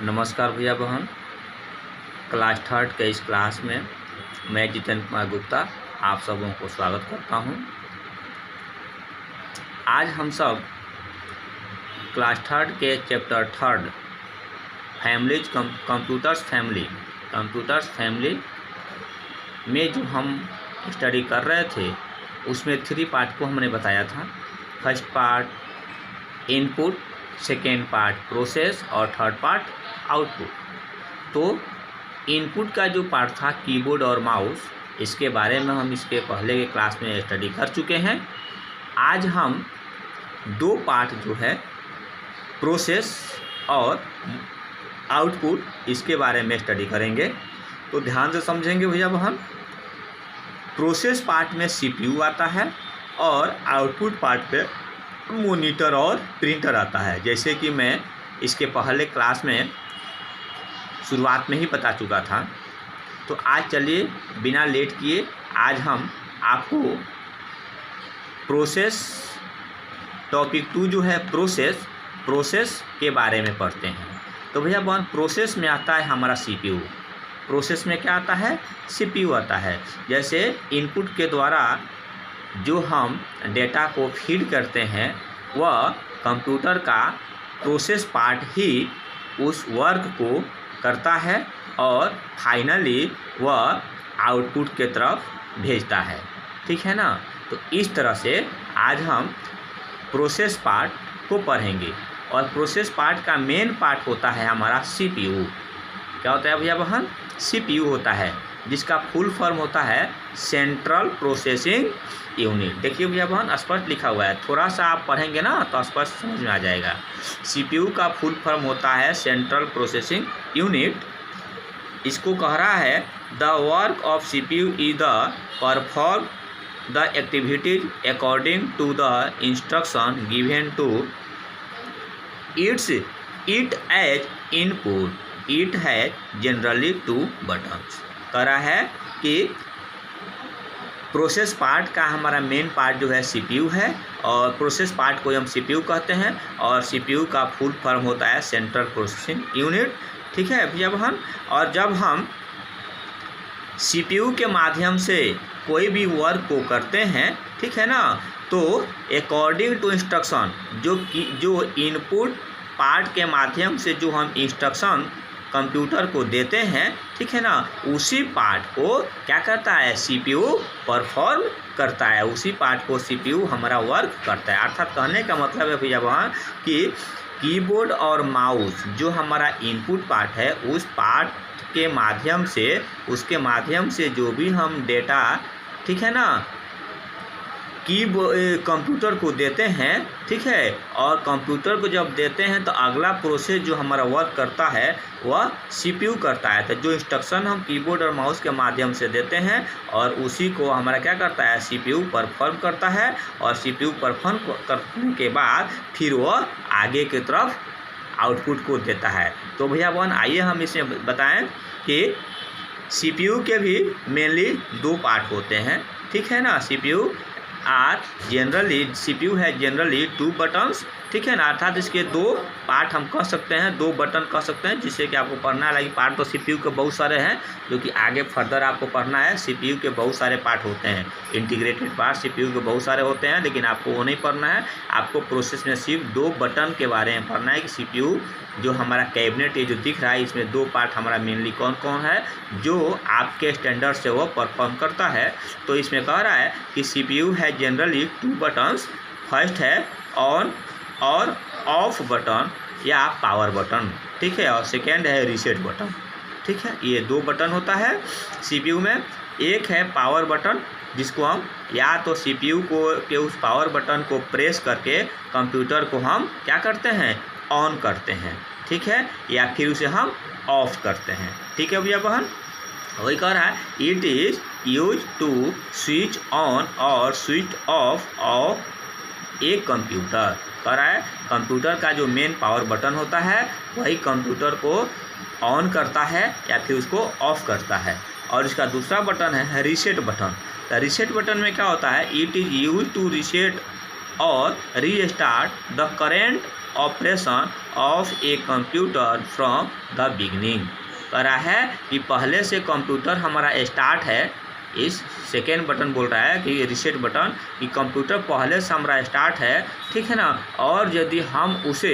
नमस्कार भैया बहन। क्लास थर्ड के इस क्लास में मैं जितेंद्र कुमार गुप्ता आप सबों को स्वागत करता हूं। आज हम सब क्लास थर्ड के chapter third families computers family में जो हम स्टडी कर रहे थे उसमें 3 पार्ट को हमने बताया था। First part input, second part process और थर्ड पार्ट आउटपुट। तो इनपुट का जो पार्ट था कीबोर्ड और माउस, इसके बारे में हम इसके पहले के क्लास में स्टडी कर चुके हैं। आज हम 2 पार्ट जो है प्रोसेस और आउटपुट, इसके बारे में स्टडी करेंगे। तो ध्यान से समझेंगे भैया बहन। प्रोसेस पार्ट में सीपीयू आता है और आउटपुट पार्ट में मॉनिटर और प्रिंटर आता है, जैसे कि मैं इसके पहले क्लास में शुरुआत में ही बता चुका था। तो आज चलिए बिना लेट किए आज हम आपको प्रोसेस टॉपिक 2 जो है प्रोसेस के बारे में पढ़ते हैं। तो भैया बहन, प्रोसेस में आता है हमारा सीपीयू। प्रोसेस में क्या आता है? सीपीयू आता है। जैसे इनपुट के द्वारा जो हम डेटा को फीड करते हैं वह कंप्यूटर का प्रोसेस पार्ट ही उस वर्क को करता है और फाइनली वह आउटपुट के तरफ भेजता है। ठीक है ना? तो इस तरह से आज हम प्रोसेस पार्ट को पढ़ेंगे। और प्रोसेस पार्ट का मेन पार्ट होता है हमारा सीपीयू। क्या होता है भैया बहन? सीपीयू होता है, जिसका फुल फॉर्म होता है सेंट्रल प्रोसेसिंग यूनिट। देखिए भैया बहन, स्पष्ट लिखा हुआ है, थोड़ा सा आप पढ़ेंगे ना तो स्पष्ट समझ में आ जाएगा। सीपीयू का फुल फॉर्म होता है सेंट्रल प्रोसेसिंग यूनिट। इसको कह रहा है the work of CPU is the perform the activities according to the instruction given to it as input. It has generally 2 buttons. कह रहा है कि प्रोसेस पार्ट का हमारा मेन पार्ट जो है सीपीयू है और प्रोसेस पार्ट को हम सीपीयू कहते हैं और सीपीयू का फुल फॉर्म होता है सेंट्रल प्रोसेसिंग यूनिट। ठीक है भैया बहन। और जब हम सीपीयू के माध्यम से कोई भी वर्क को करते हैं, ठीक है ना, तो अकॉर्डिंग टू इंस्ट्रक्शन जो इनपुट पार्ट के माध्यम से जो हम इंस्ट्रक्शन कंप्यूटर को देते हैं, ठीक है ना, उसी पार्ट को क्या करता है? सीपीयू परफॉर्म करता है। उसी पार्ट को सीपीयू हमारा वर्क करता है। अर्थात कहने का मतलब है भैया वहाँ कि कीबोर्ड और माउस जो हमारा इनपुट पार्ट है, उस पार्ट के माध्यम से उसके माध्यम से जो भी हम डेटा, ठीक है ना, कंप्यूटर को देते हैं, ठीक है, और कंप्यूटर को जब देते हैं तो अगला प्रोसेस जो हमारा वर्क करता है वह सीपीयू करता है। तो जो इंस्ट्रक्शन हम कीबोर्ड और माउस के माध्यम से देते हैं और उसी को हमारा क्या करता है? सीपीयू परफॉर्म करता है। और सीपीयू परफॉर्म करने के बाद फिर वह आगे की तरफ आउटपुट को देता है। तो भैया बहन, आइए हम इसमें बताएं कि सीपीयू के भी मेनली 2 पार्ट होते हैं। ठीक है ना? सीपीयू है जनरली 2 बटन्स। ठीक है ना? अर्थात इसके 2 पार्ट हम कह सकते हैं, 2 बटन कह सकते हैं, जिससे कि आपको पढ़ना है। पार्ट तो सीपीयू के बहुत सारे हैं, जो कि आगे फर्दर आपको पढ़ना है। सीपीयू के बहुत सारे पार्ट होते हैं, इंटीग्रेटेड पार्ट सीपीयू के बहुत सारे होते हैं, लेकिन आपको वो नहीं पढ़ना है। आपको प्रोसेस में सिर्फ 2 बटन के बारे में पढ़ना है कि सीपीयू जो हमारा कैबिनेट ये जो दिख रहा है, इसमें 2 पार्ट हमारा मेनली कौन कौन है जो आपके स्टैंडर्ड से वो परफॉर्म करता है। तो इसमें कह रहा है कि सीपीयू है जनरली 2 बटन्स। फर्स्ट है ऑन और ऑफ बटन या पावर बटन, ठीक है, और सेकेंड है रीसेट बटन। ठीक है, ये 2 बटन होता है सीपीयू में। एक है पावर बटन, जिसको हम या तो सीपीयू के उस पावर बटन को प्रेस करके कंप्यूटर को हम क्या करते हैं? ऑन करते हैं। ठीक है, या फिर उसे हम ऑफ करते हैं। ठीक है भैया बहन, वही कह रहा है it is use to switch on और स्विच ऑफ ए कंप्यूटर। कह रहा है कंप्यूटर का जो मेन पावर बटन होता है वही कंप्यूटर को ऑन करता है या फिर उसको ऑफ करता है। और इसका दूसरा बटन है रीसेट बटन। तो रीसेट बटन में क्या होता है? It is use to reset और restart the current operation of a computer from the beginning. कह रहा है कि पहले से कंप्यूटर हमारा स्टार्ट है। इस सेकेंड बटन बोल रहा है कि रीसेट बटन, कि कंप्यूटर पहले से हमारा स्टार्ट है, ठीक है ना। और यदि हम उसे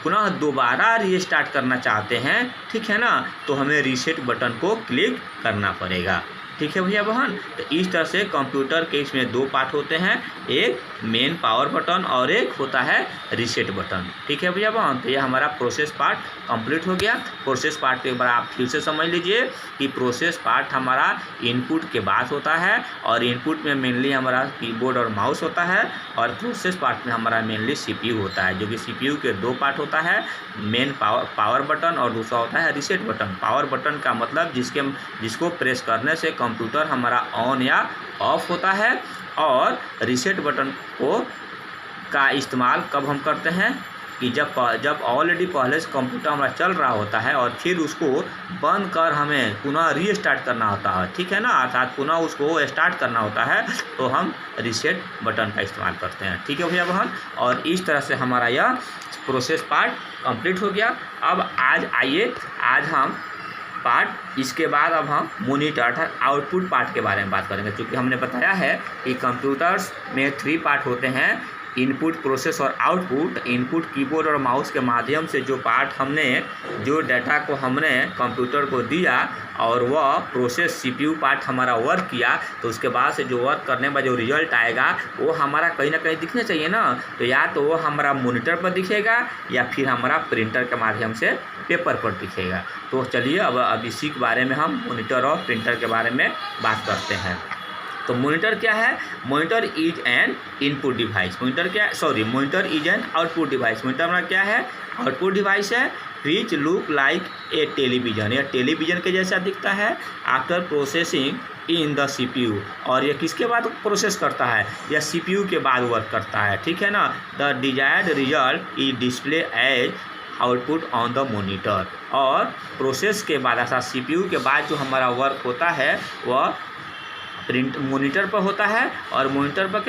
पुनः दोबारा रीस्टार्ट करना चाहते हैं, ठीक है ना, तो हमें रीसेट बटन को क्लिक करना पड़ेगा। ठीक है भैया बहन। तो इस तरह से कंप्यूटर के इसमें दो पार्ट होते हैं, एक मेन पावर बटन और एक होता है रीसेट बटन। ठीक है भैया बहन। तो ये हमारा प्रोसेस पार्ट कंप्लीट हो गया। प्रोसेस पार्ट एक बार आप फिर से समझ लीजिए कि प्रोसेस पार्ट हमारा इनपुट के बाद होता है, और इनपुट में मेनली हमारा कीबोर्ड और माउस होता है, और प्रोसेस पार्ट में हमारा मेनली सीपीयू होता है, जो कि सीपीयू के दो पार्ट होता है, मेन पावर बटन और दूसरा होता है रीसेट बटन। पावर बटन का मतलब जिसको प्रेस करने से कंप्यूटर हमारा ऑन या ऑफ होता है, और रीसेट बटन का इस्तेमाल कब हम करते हैं कि जब ऑलरेडी पहले से कंप्यूटर हमारा चल रहा होता है और फिर उसको बंद कर हमें पुनः रीस्टार्ट करना होता है, ठीक है ना, अर्थात पुनः उसको स्टार्ट करना होता है, तो हम रीसेट बटन का इस्तेमाल करते हैं। ठीक है भैया बहन। और इस तरह से हमारा यह प्रोसेस पार्ट कंप्लीट हो गया। अब आज हम इसके बाद अब हम मॉनिटर अर्थात आउटपुट पार्ट के बारे में बात करेंगे। क्योंकि हमने बताया है कि कंप्यूटर्स में 3 पार्ट होते हैं, इनपुट, प्रोसेस और आउटपुट। इनपुट कीबोर्ड और माउस के माध्यम से जो डाटा को हमने कंप्यूटर को दिया और वह प्रोसेस सीपीयू पार्ट हमारा वर्क किया, तो उसके बाद से जो वर्क करने में जो रिजल्ट आएगा वो हमारा कहीं ना कहीं दिखना चाहिए ना। तो या तो वो हमारा मॉनिटर पर दिखेगा या फिर हमारा प्रिंटर के माध्यम से पेपर पर दिखेगा। तो चलिए अब इसी के बारे में हम मॉनिटर और प्रिंटर के बारे में बात करते हैं। तो मॉनिटर क्या है? Monitor is an input device. Monitor is an output device. Monitor हमारा क्या है? आउटपुट डिवाइस है, which look like a television. यह टेलीविजन के जैसा दिखता है after processing in the CPU. और ये किसके बाद प्रोसेस करता है? यह सीपीयू के बाद वर्क करता है, ठीक है ना। The desired result is display as output on the monitor. और प्रोसेस के बाद अर्थात सीपीयू के बाद जो हमारा वर्क होता है वह मॉनिटर पर होता है। और मॉनिटर पर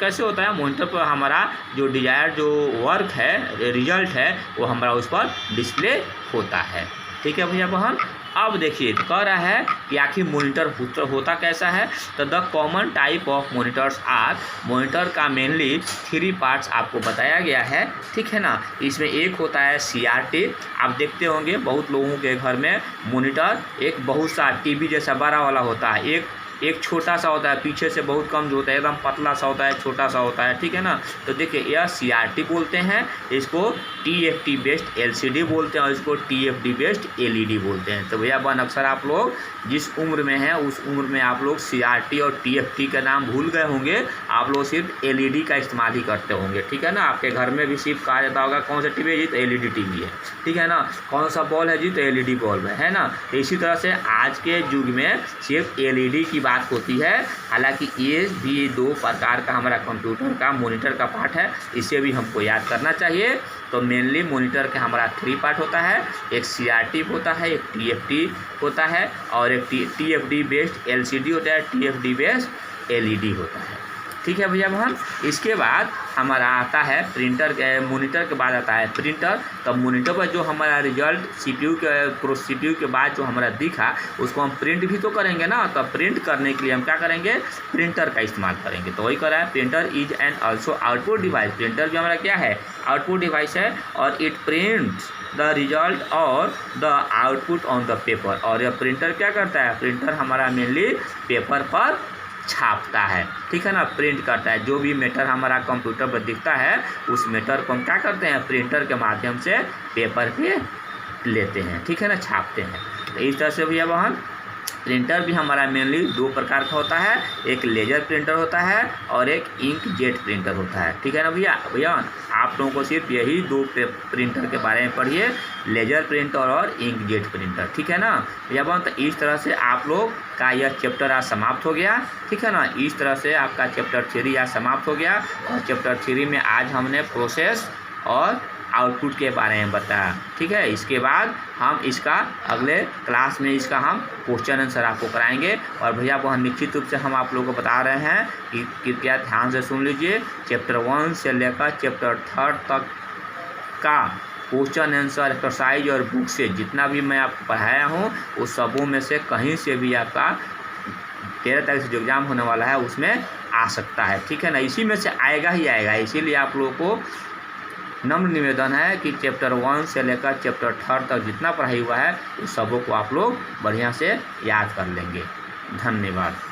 कैसे होता है? मॉनिटर पर हमारा जो डिजायर जो वर्क है, रिजल्ट है, वो हमारा उस पर डिस्प्ले होता है। ठीक है भैया बहन। अब देखिए कह रहा है कि आखिर मॉनिटर होता कैसा है। तो the common type of monitors are, monitor का मेनली 3 पार्ट्स आपको बताया गया है, ठीक है ना। इसमें एक होता है CRT। आप देखते होंगे बहुत लोगों के घर में मॉनिटर एक बहुत सा टीवी जैसा बड़ा वाला होता है, एक छोटा सा होता है, पीछे से बहुत कम जो होता है, एकदम पतला सा होता है, छोटा सा होता है, ठीक है ना। तो देखिए यह CRT बोलते हैं, इसको TFT बेस्ड LCD बोलते हैं, और इसको TFT बेस्ड LED बोलते हैं। तो भैया बहन अक्सर आप लोग जिस उम्र में हैं उस उम्र में आप लोग CRT और TFT का नाम भूल गए होंगे, आप लोग सिर्फ LED का इस्तेमाल ही करते होंगे, ठीक है ना। आपके घर में भी सिर्फ कहा जाता होगा कौन सा टीवी है जी? तो LED टीवी है, ठीक है ना। कौन सा बॉल है जी? तो LED बॉल है ना। तो इसी तरह से आज के युग में सिर्फ LED की बात होती है। हालांकि ये भी 2 प्रकार का हमारा कंप्यूटर का मॉनिटर का पार्ट है, इसे भी हमको याद करना चाहिए। तो मेनली मॉनिटर का हमारा 3 पार्ट होता है, एक CRT होता है, एक TFT होता है, और एक TFT बेस्ड LCD होता है, TFT बेस्ड LED होता है। ठीक है भैया बहन। इसके बाद हमारा आता है प्रिंटर के, मॉनिटर के बाद आता है प्रिंटर। तब मॉनिटर पर जो हमारा रिजल्ट सीपीयू के बाद जो हमारा दिखा उसको हम प्रिंट भी तो करेंगे ना। तो प्रिंट करने के लिए हम क्या करेंगे? प्रिंटर का इस्तेमाल करेंगे। तो वही कर रहा है, printer is an also output device. Printer भी हमारा क्या है? आउटपुट डिवाइस है, और इट प्रिंट्स द रिजल्ट और the output on the paper. और यह प्रिंटर क्या करता है? प्रिंटर हमारा मेनली पेपर पर छापता है, ठीक है ना, प्रिंट करता है। जो भी मैटर हमारा कंप्यूटर पर दिखता है उस मैटर को हम क्या करते हैं? प्रिंटर के माध्यम से पेपर पे लेते हैं, ठीक है ना, छापते हैं। तो इस तरह से भैया बहन प्रिंटर भी हमारा मेनली 2 प्रकार का होता है, एक लेजर प्रिंटर होता है और एक इंक जेट प्रिंटर होता है, ठीक है ना भैया। आप लोगों को सिर्फ यही 2 प्रिंटर के बारे में पढ़िए, लेजर प्रिंटर और इंक जेट प्रिंटर, ठीक है ना भैया बहन। तो इस तरह से आप लोग का यह चैप्टर आज समाप्त हो गया, ठीक है ना। इस तरह से आपका चैप्टर 3 आज समाप्त हो गया। और चैप्टर 3 में आज हमने प्रोसेस और आउटपुट के बारे में बताया, ठीक है। इसके बाद हम इसका अगले क्लास में इसका हम क्वेश्चन आंसर आपको कराएंगे। और भैया बहन निश्चित रूप से हम आप लोगों को बता रहे हैं कि कृपया ध्यान से सुन लीजिए। चैप्टर 1 से लेकर चैप्टर 3 तक का क्वेश्चन आंसर एक्सरसाइज और बुक से जितना भी मैं आपको पढ़ाया हूँ उस सबों में से कहीं से भी आपका 13 तारीख से जो एग्ज़ाम होने वाला है उसमें आ सकता है, ठीक है ना। इसी में से आएगा ही आएगा। इसीलिए आप लोगों को नम्र निवेदन है कि चैप्टर 1 से लेकर चैप्टर 3 तक जितना पढ़ाई हुआ है उस सबों को आप लोग बढ़िया से याद कर लेंगे। धन्यवाद।